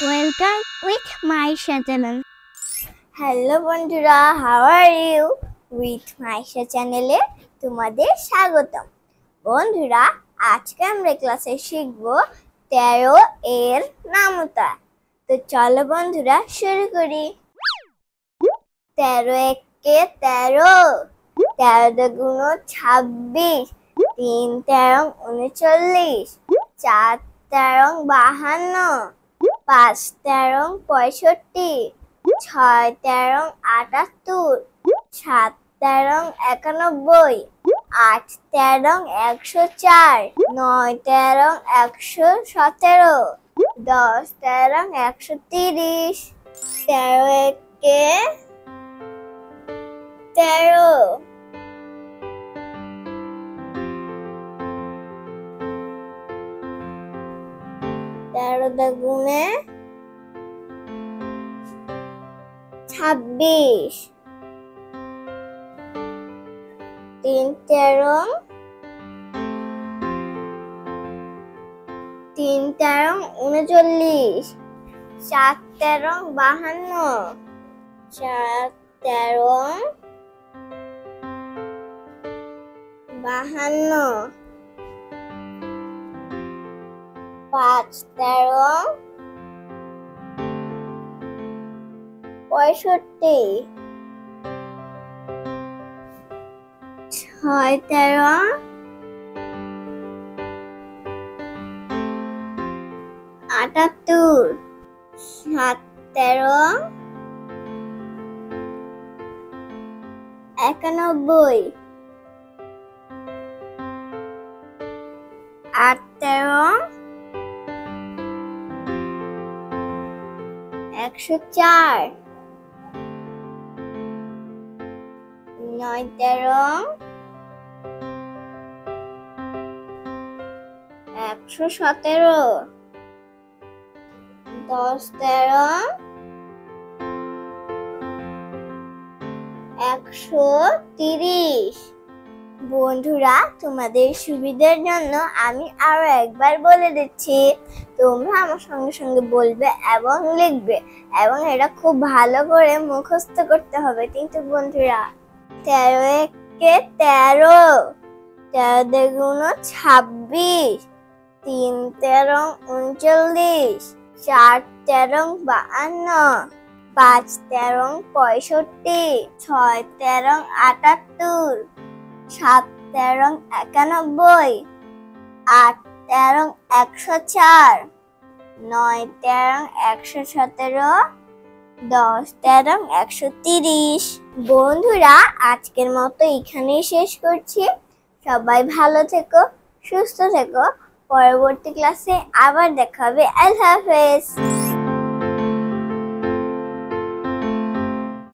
Welcome with my channel. Hello বন্ধুরা, how are you? With Maisha চ্যানেলে তোমাদের স্বাগতম। বন্ধুরা, আজকে আমরা ক্লাসে শিখব 13 এর নামতা। তো চলো বন্ধুরা শুরু করি। 13 একে 13, 13 দুগুণ 26, 3 13 39, 4 13 52, 5 13 65, 6 13 78, 7 13 91, 8 13 104, 9 13 117, 10 13 130, 13 একে 13, 13 দুগুণে 26, 3 13 39, 7 13 52, 4 13 52, 5 13 65, 6 13 78, 7 13 91, 8 13 104, 9 13 117, 10 13 130। বন্ধুরা, তোমাদের সুবিধার জন্য আমি আরো একবার বলে দিচ্ছি, তোমরা আমার সঙ্গে সঙ্গে বলবে এবং লিখবে, এবং এটা খুব ভালো করে মুখস্থ করতে হবে। কিন্তু বন্ধুরা, 13 একে 13, 13 দুগুণ 26, 3 13 39, 4 13 52, 5 13 65, 6 13 78, 7 13 91, 8 13 104, 9 13 117, 10 13 130। বন্ধুরা, আজকের মতো এখানেই শেষ করছি। সবাই ভালো থেকো, সুস্থ থেকো। পরবর্তী ক্লাসে আবার দেখা হবে। আল্লাহ হাফেজ।